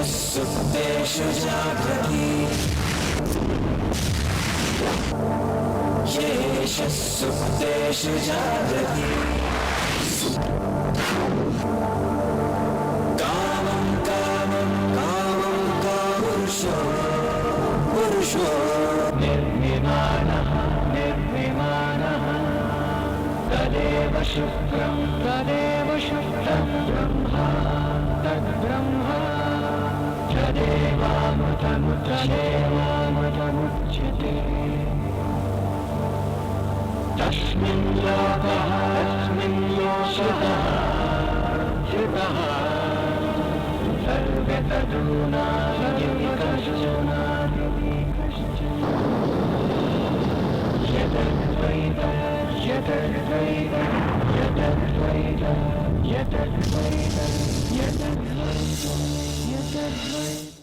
सुप्तेषु जागृति येष सुप्तेषु जागृति कामं कामं कामं कापुरुषो पुरुषो निर्विमानः निर्विमानः तदेव शुक्रं ब्रह्मा तद्ब्रह्मा तदेवामृतमुच्यते तस्मिन् लोकः श्रुतः सर्वे तदूनादिविकश्च यतद्वैतं यतद्वैतं यतद्वैतं यतद्वैतं यतद्वैतं यतद्वैतं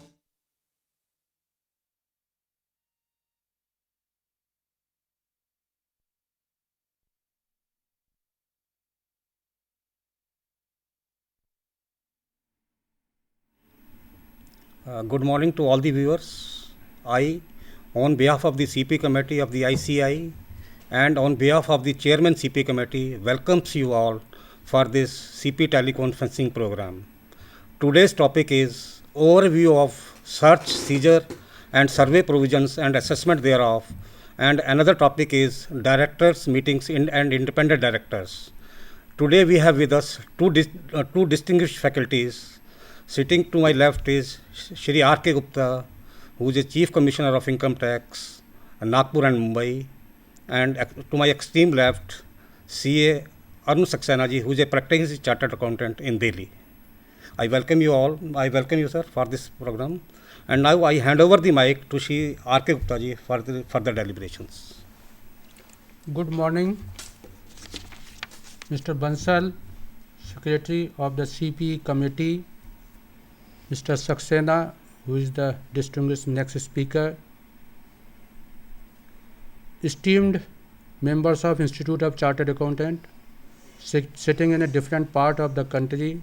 Good morning to all the viewers. I, on behalf of the CP committee of the ICI and on behalf of the chairman CP committee, welcomes you all for this CP teleconferencing program. Today's topic is overview of search, seizure and survey provisions and assessment thereof, and another topic is directors meetings and independent directors. Today we have with us two distinguished faculties. Sitting to my left is Shri R.K. Gupta, who is the Chief Commissioner of Income Tax, Nagpur and Mumbai, and to my extreme left, CA ARUN SAXENA ji, who is a practicing chartered accountant in Delhi. I welcome you all. I welcome you, sir, for this program. And now I hand over the mic to Shri R.K. Gupta ji for the further deliberations. Good morning, Mr. Bansal, Secretary of the CPE Committee, Mr. SAXENA, who is the distinguished next speaker, esteemed members of Institute of Chartered Accountant, sitting in a different part of the country,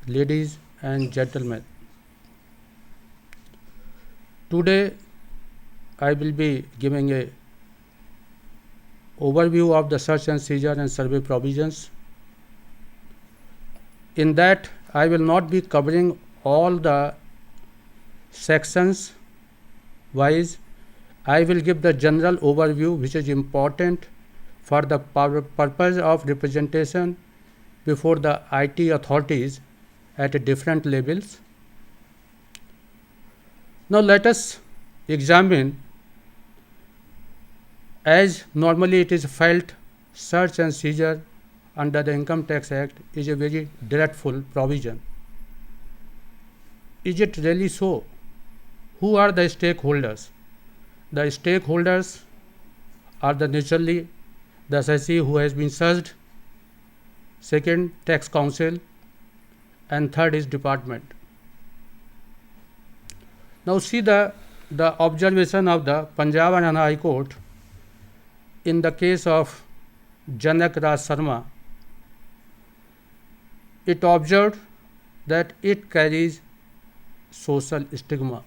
ladies and gentlemen. Today, I will be giving a overview of the search and seizure and survey provisions. In that, I will not be covering all the sections wise. I will give the general overview which is important for the purpose of representation before the IT authorities at different levels. Now let us examine, as normally it is felt, search and seizure under the Income Tax Act is a very dreadful provision. Is it really so? Who are the stakeholders? The stakeholders are naturally the assessee who has been searched, second tax council, and third is department. Now see the observation of the Punjab and Haryana High Court in the case of Janak Raj Sharma. It observed that it carries social stigma.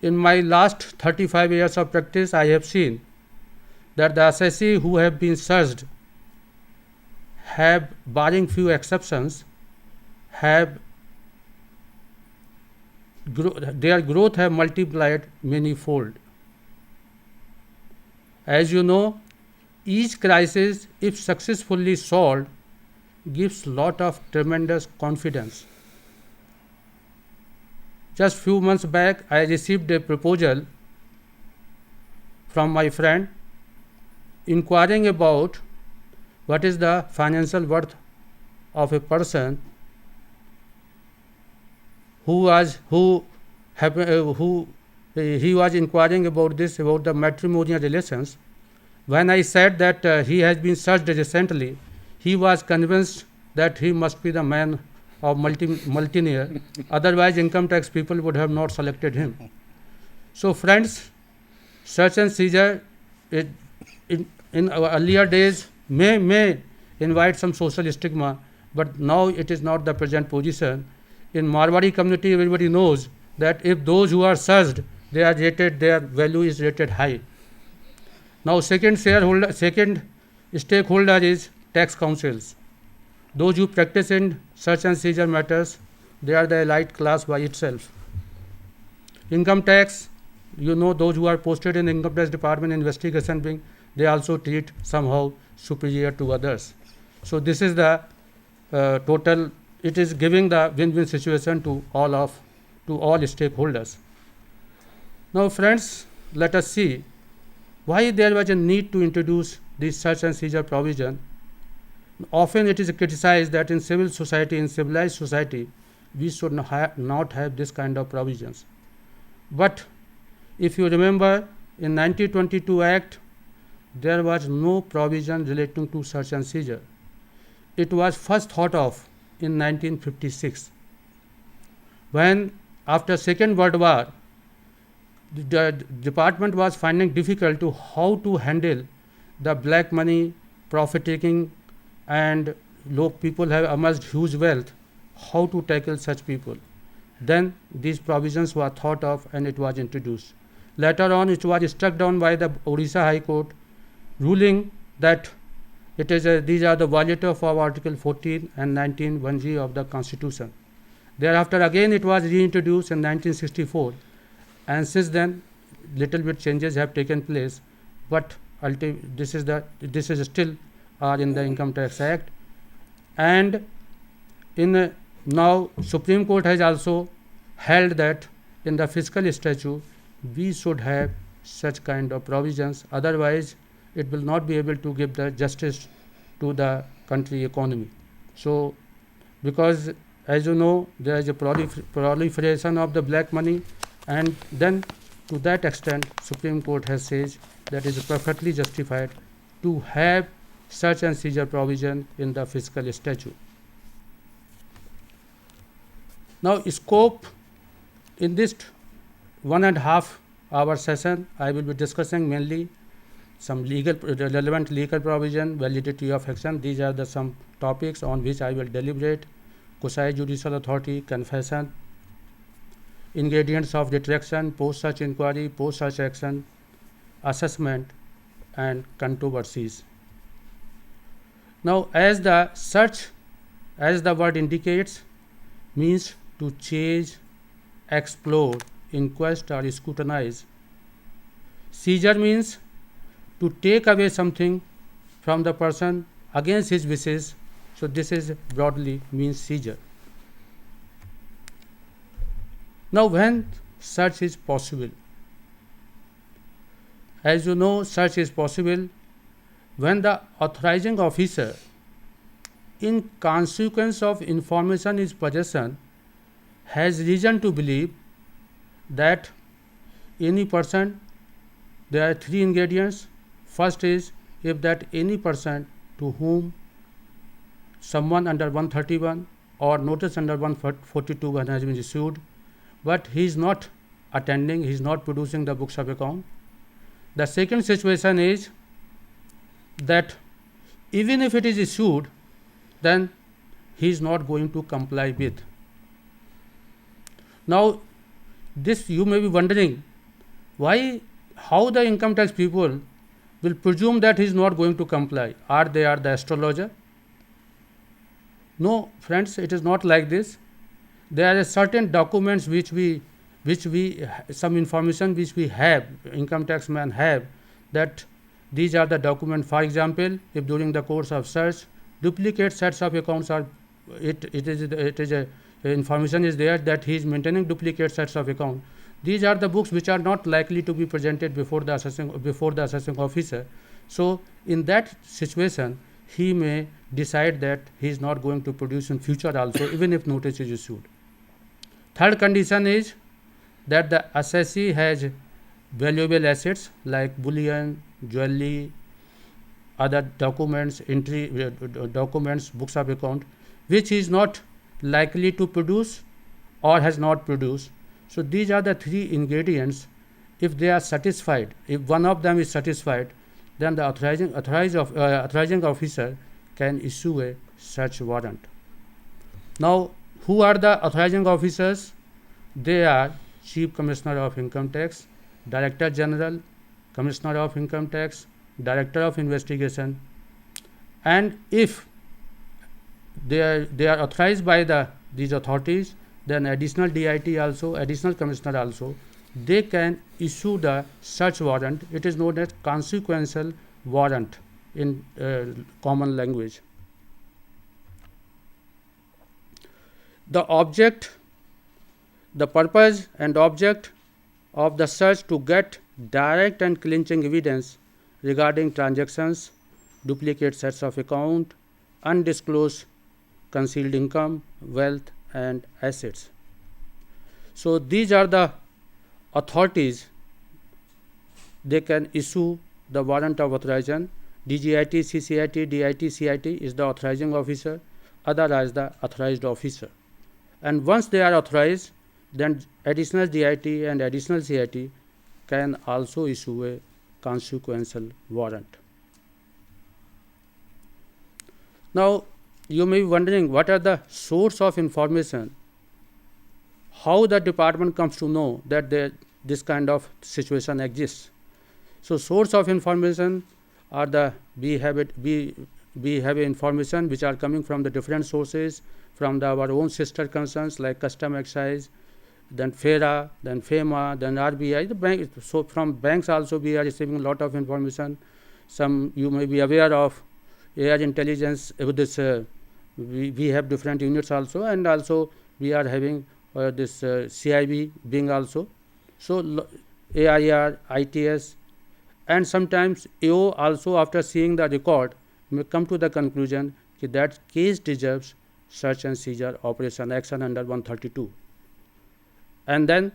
In my last 35 years of practice, I have seen that the assessee who have been searched have, barring few exceptions, have their growth have multiplied many-fold. As you know, each crisis, if successfully solved, gives lot of tremendous confidence. Just few months back, I received a proposal from my friend inquiring about what is the financial worth of a person he was inquiring about this, about the matrimonial relations. When I said that he has been searched recently, he was convinced that he must be the man of multinaire. Otherwise, income tax people would have not selected him. So, friends, search and seizure in our earlier days may invite some social stigma, but now it is not the present position. in Marwari community, everybody knows that if those who are searched, they are rated, their value is rated high. Now, second stakeholder is tax councils. Those who practice in search and seizure matters, they are the elite class by itself. Income tax, you know, those who are posted in income tax department investigation wing, they also treat somehow superior to others. So this is the total. It is giving the win-win situation to all stakeholders. Now, friends, let us see why there was a need to introduce this search and seizure provision. Often it is criticized that in civil society, in civilized society, we should not have this kind of provisions. But if you remember, in 1922 Act, there was no provision relating to search and seizure. It was first thought of in 1956, when after Second World War, the department was finding difficult to how to handle the black money, profit taking, and people have amassed huge wealth, how to tackle such people. Then these provisions were thought of and it was introduced. Later on, it was struck down by the Odisha High Court, ruling that these are the violator of Article 14 and 19 1G of the Constitution. Thereafter, again, it was reintroduced in 1964, and since then, little bit changes have taken place. But this is still in the Income Tax Act, and now Supreme Court has also held that in the fiscal statute we should have such kind of provisions. Otherwise, it will not be able to give the justice to the country economy. So, because as you know, there is a proliferation of the black money, and then to that extent, Supreme Court has said that it is perfectly justified to have search and seizure provision in the fiscal statute. Now, scope in this 1.5 hour session, I will be discussing mainly some relevant legal provision, validity of action. These are some topics on which I will deliberate: quasi-judicial authority, confession, ingredients of detection, post-search inquiry, post-search action, assessment, and controversies. Now, as the word indicates, means to chase, explore, inquest, or scrutinize. Seizure means to take away something from the person against his wishes. So this is broadly means seizure. Now, when search is possible, as you know, search is possible when the authorizing officer, in consequence of information in his possession, has reason to believe that any person, there are 3 ingredients. First is, if that any person to whom someone under 131 or notice under 142 has been issued, but he is not attending, he is not producing the books of account. The second situation is that even if it is issued, then he is not going to comply with. Now, this you may be wondering, how the income tax people will presume that he is not going to comply. They are the astrologer? No, friends, it is not like this. There are certain documents some information which we have, income tax man have, that these are the documents. For example, if during the course of search, duplicate sets of accounts are, information is there that he is maintaining duplicate sets of account. These are the books which are not likely to be presented before the assessing officer. So, in that situation, he may decide that he is not going to produce in future also, even if notice is issued. Third condition is that the assessee has valuable assets like bullion, jewelry, other documents, documents, books of account, which he is not likely to produce or has not produced. So these are the 3 ingredients. If they are satisfied, if one of them is satisfied, then the authorizing officer can issue a search warrant. Now, Who are the authorizing officers? They are Chief Commissioner of Income Tax, Director General, Commissioner of Income Tax, Director of Investigation, and if they are authorized by these authorities, then additional DIT also, additional commissioner also, they can issue the search warrant. It is known as consequential warrant in common language. The purpose and object of the search to get direct and clinching evidence regarding transactions, duplicate sets of account, undisclosed concealed income, wealth and assets. So these are the authorities. They can issue the warrant of authorization. DGIT, CCIT, DIT, CIT is the authorizing officer, other as the authorized officer. And once they are authorized, then additional DIT and additional CIT can also issue a consequential warrant. Now, you may be wondering what are the source of information, how the department comes to know that this kind of situation exists. So, source of information are we have information which are coming from the different sources, from our own sister concerns like custom excise, then FERA, then FEMA, then RBI, the bank. So from banks also we are receiving a lot of information. Some you may be aware of air intelligence. With this, we have different units also, and also we are having this CIB being also. So AIR, ITS, and sometimes AO also, after seeing the record, may come to the conclusion that case deserves search and seizure operation action under 132. And then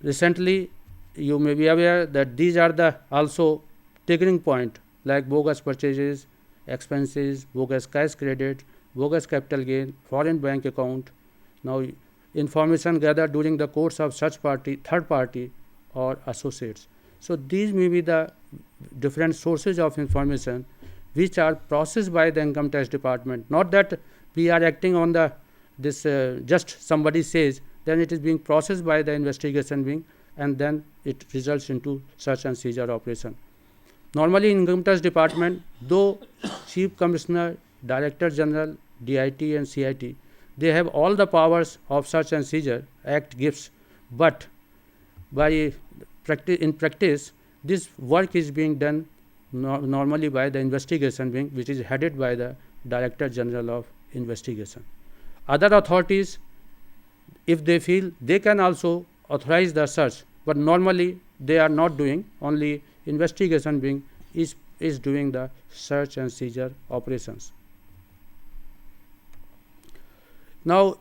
recently you may be aware that these are the also triggering point like bogus purchases, expenses, bogus cash credit, bogus capital gain, foreign bank account. Now information gathered during the course of such party, third party or associates. So these may be the different sources of information which are processed by the income tax department. Not that we are acting on this just somebody says, then it is being processed by the investigation wing, and then it results into search and seizure operation. Normally in income tax department, though Chief Commissioner, Director General, DIT and CIT, they have all the powers of search and seizure Act gives, but in practice this work is being done normally by the investigation wing, which is headed by the Director General of Investigation. Other authorities, if they feel, they can also authorize the search, but normally they are not doing. Only investigation wing is doing the search and seizure operations. Now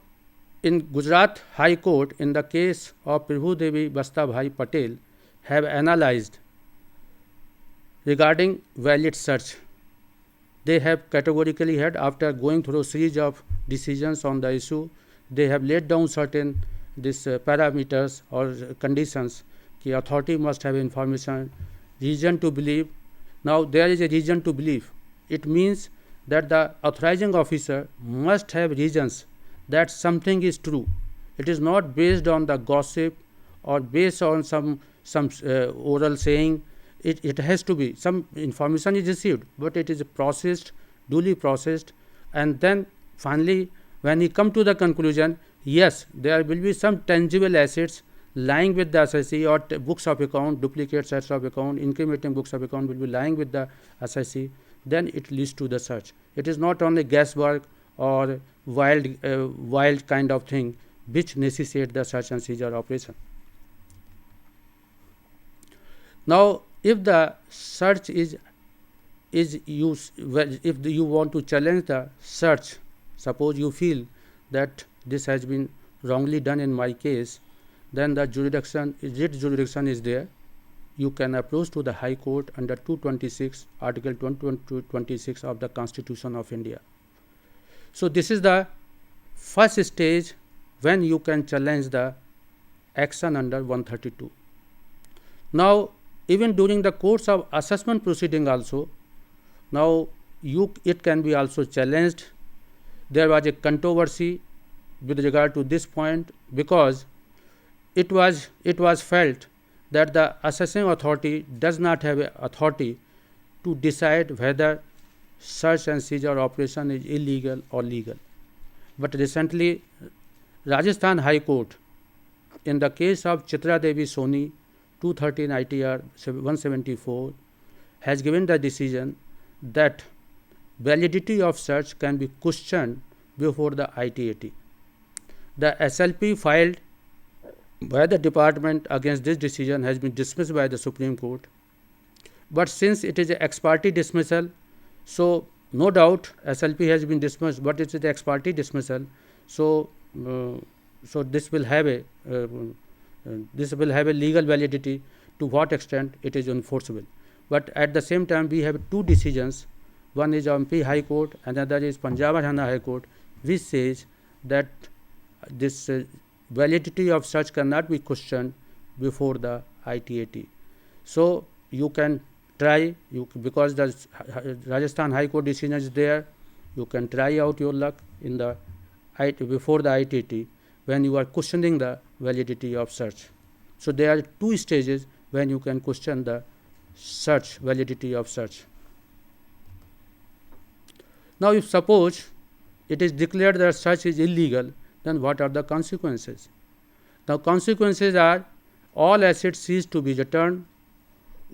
in Gujarat High Court, in the case of Prabhu Devi Basta Bhai Patel, have analyzed regarding valid search. They have categorically had, after going through a series of decisions on the issue, they have laid down certain parameters or conditions. The authority must have information, reason to believe. Now there is a reason to believe. It means that the authorizing officer must have reasons that something is true. It is not based on the gossip or based on some oral saying. It has to be some information is received, but it is processed, duly processed, and then finally when he come to the conclusion, yes, there will be some tangible assets lying with the assessee, or books of account, duplicate sets of account, incriminating books of account will be lying with the assessee, then it leads to the search. It is not only guesswork or wild kind of thing which necessitate the search and seizure operation. Now if the search is used, if you want to challenge the search, suppose you feel that this has been wrongly done in my case, then the writ jurisdiction is there. You can approach to the High Court under 226, Article 226 of the Constitution of India. So this is the first stage when you can challenge the action under 132. Now even during the course of assessment proceeding also, now it can be also challenged. There was a controversy with regard to this point, because it was felt that the assessing authority does not have a authority to decide whether search and seizure operation is illegal or legal. But recently, Rajasthan High Court, in the case of Chitra Devi Soni 213 ITR 174, has given the decision that validity of search can be questioned before the ITAT. The SLP filed by the department against this decision has been dismissed by the Supreme Court. But since it is an ex parte dismissal, so no doubt SLP has been dismissed, but it is an ex parte dismissal. So, this will have a legal validity to what extent it is enforceable. But at the same time, we have two decisions. One is MP High Court, another is Punjab Haryana High Court, which says that this validity of search cannot be questioned before the ITAT. So you can try, because the Rajasthan High Court decision is there, you can try out your luck in the before the ITAT when you are questioning the validity of search. So there are two stages when you can question the search, validity of search. Now, if suppose it is declared that search is illegal, then what are the consequences? Now, consequences are all assets ceased to be returned,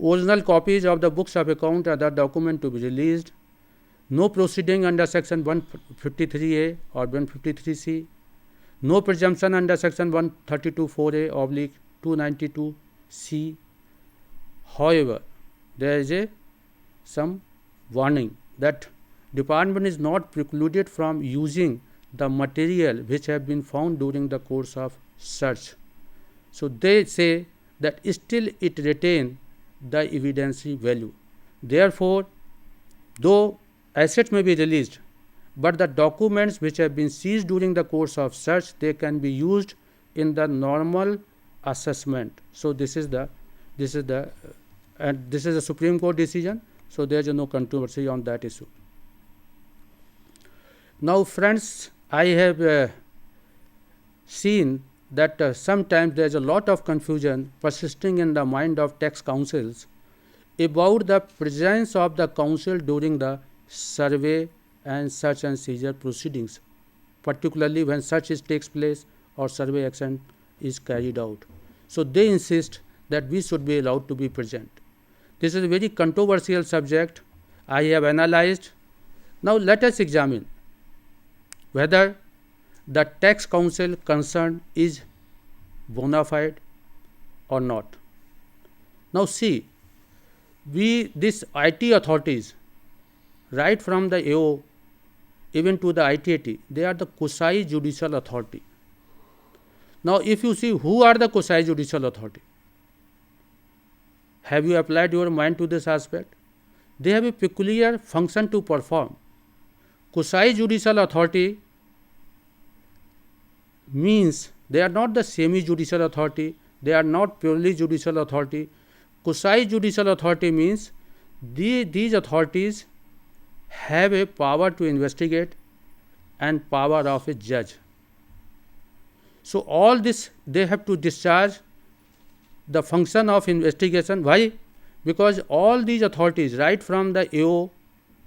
original copies of the books of account and other document to be released, no proceeding under section 153A or 153C, no presumption under section 132(4A)/292C. However, there is some warning that department is not precluded from using the material which have been found during the course of search. So they say that still it retain the evidentiary value. Therefore, though assets may be released, but the documents which have been seized during the course of search, they can be used in the normal assessment. So this is the Supreme Court decision. So there is no controversy on that issue. Now, friends, I have seen that sometimes there is a lot of confusion persisting in the mind of tax counsels about the presence of the counsel during the survey and search and seizure proceedings, particularly when search takes place or survey action is carried out. So they insist that we should be allowed to be present. This is a very controversial subject. I have analyzed. Now let us examine whether the tax counsel concerned is bona fide or not. Now see, these IT authorities, right from the AO even to the ITAT, they are the quasi judicial authority. Now if you see who are the quasi judicial authority, have you applied your mind to this aspect? They have a peculiar function to perform. Quasi judicial authority means they are not the semi-judicial authority, they are not purely judicial authority. Quasi judicial authority means these authorities have a power to investigate and power of a judge. So all this they have to discharge the function of investigation. Why? Because all these authorities, right from the AO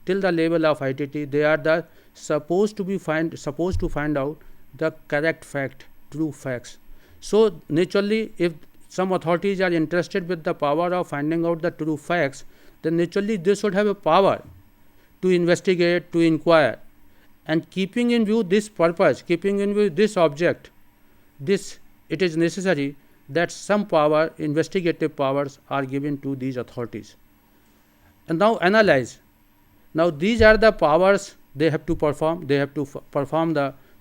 till the level of ITT, they are supposed to find out the correct fact, true facts. So naturally, if some authorities are interested with the power of finding out the true facts, then naturally they should have a power to investigate, to inquire, and keeping in view this purpose, keeping in view this object, it is necessary that some power, investigative powers, are given to these authorities. And now analyze. Now these are the powers they have to perform. They have to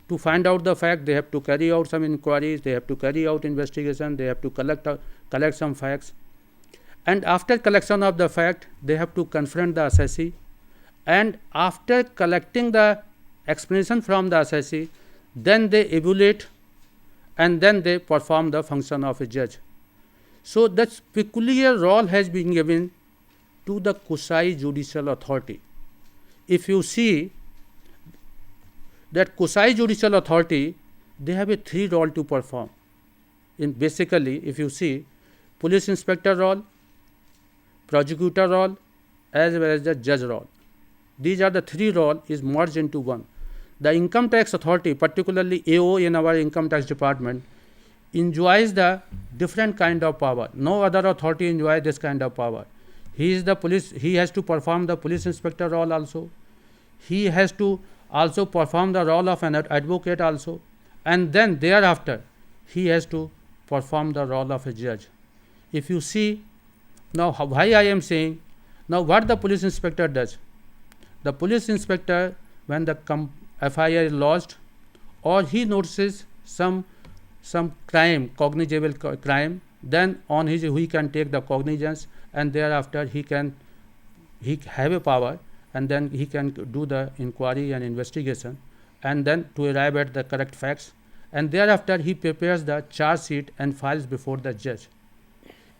to find out the fact. They have to carry out some inquiries. They have to carry out investigation. They have to collect some facts. And after collection of the fact, they have to confront the assessee. And after collecting the explanation from the assessee, then they evaluate and then they perform the function of a judge. So that peculiar role has been given to the quasi judicial authority. If you see that quasi judicial authority, they have a three role to perform. In basically, if you see, police inspector role, prosecutor role, as well as the judge role. These are the three roles is merged into one. The income tax authority, particularly AO in our income tax department, enjoys the different kind of power. No other authority enjoys this kind of power. He is the police, he has to perform the police inspector role also. He has to also perform the role of an advocate also. And then thereafter, he has to perform the role of a judge. If you see, now why I am saying, now what the police inspector does? The police inspector, when the FIR is lodged, or he notices some crime, cognizable crime, then on his he can take the cognizance, and thereafter he have a power, and then he can do the inquiry and investigation, and then to arrive at the correct facts, and thereafter he prepares the charge sheet and files before the judge.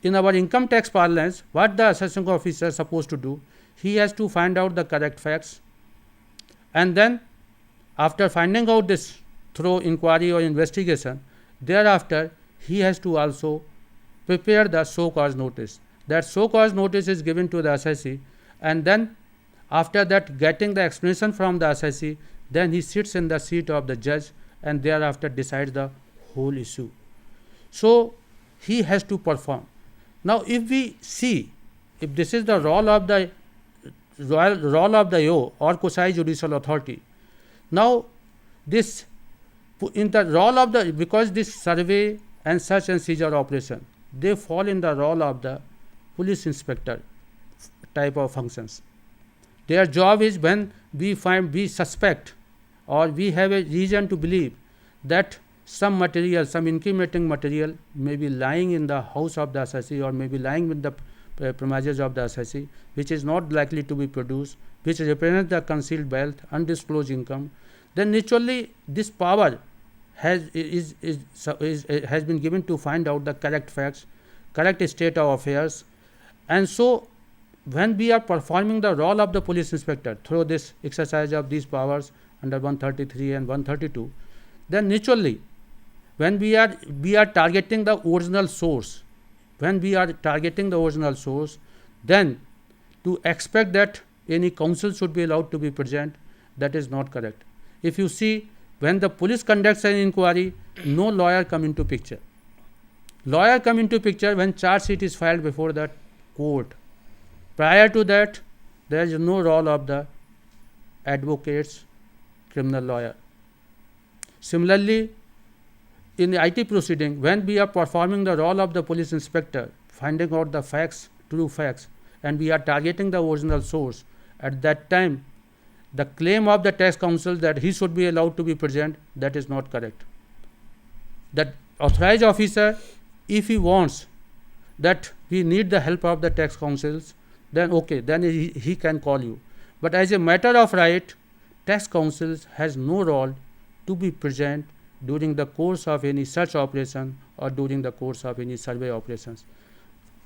In our income tax parlance, what the assessing officer is supposed to do? He has to find out the correct facts, and then after finding out this through inquiry or investigation, thereafter he has to also prepare the show cause notice. That show cause notice is given to the assessee, and then after that, getting the explanation from the assessee, then he sits in the seat of the judge and thereafter decides the whole issue. So he has to perform. Now if we see, if this is the role of the AO or quasi judicial authority, now this in the role of the, because this survey and search and seizure operation, they fall in the role of the police inspector type of functions. Their job is when we suspect or we have a reason to believe that some material, some incriminating material may be lying in the house of the assessee or may be lying with the premises of the assessee, which is not likely to be produced, which represents the concealed wealth, undisclosed income, then naturally this power has been given to find out the correct facts, correct state of affairs. And so when we are performing the role of the police inspector through this exercise of these powers under 133 and 132, then naturally when we are targeting the original source, then to expect that any counsel should be allowed to be present, that is not correct. If you see, when the police conducts an inquiry, no lawyer come into picture. Lawyer come into picture when charge sheet is filed before the court. Prior to that, there is no role of the advocates, criminal lawyer. Similarly, in the IT proceeding, when we are performing the role of the police inspector, finding out the facts, true facts, and we are targeting the original source, at that time, the claim of the tax counsel that he should be allowed to be present, that is not correct. That authorized officer, if he wants that we need the help of the tax counsels, then okay, then he can call you. But as a matter of right, tax counsels has no role to be present during the course of any search operation or during the course of any survey operations.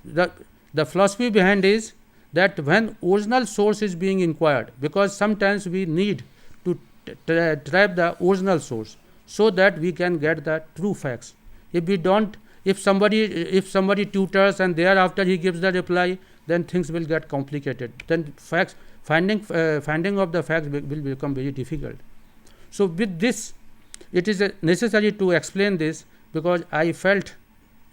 The philosophy behind is that when original source is being inquired, because sometimes we need to trap the original source so that we can get the true facts. If we don't, if somebody tutors and thereafter he gives the reply, then things will get complicated. Then facts finding of the facts will become very difficult. So with this, it is necessary to explain this, because I felt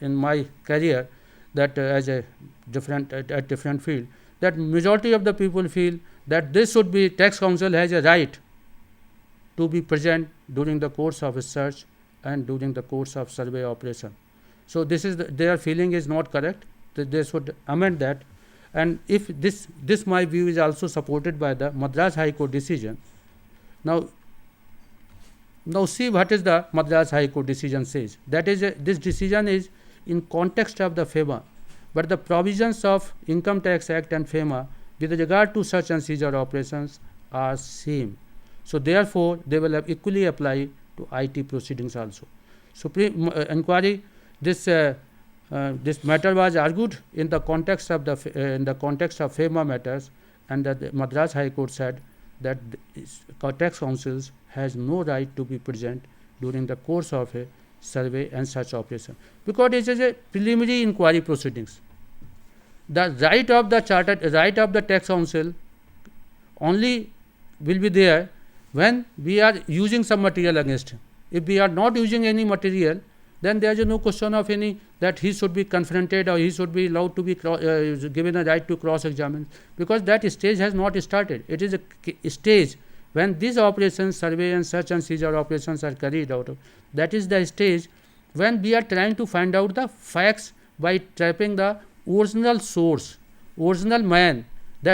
in my career that as a different field, that majority of the people feel that this should be, tax counsel has a right to be present during the course of a search and during the course of survey operation. So this is their feeling is not correct. They should amend that. And if this my view is also supported by the Madras High Court decision. Now see what is the Madras High Court decision says. That is, this decision is in context of the FEMA, but the provisions of Income Tax Act and FEMA with regard to search and seizure operations are same. So therefore, they will equally apply to IT proceedings also. So inquiry, this matter was argued in the context of FEMA matters, and the Madras High Court said that tax counsels has no right to be present during the course of a survey and search operation, because it is a preliminary inquiry proceedings. The right of the tax council only will be there when we are using some material against him. If we are not using any material, then there is no question of any that he should be confronted or he should be allowed to be given a right to cross-examine, because that stage has not started. It is a stage when these operations, survey and search and seizure operations are carried out. That is the stage when we are trying to find out the facts by trapping the original source, original man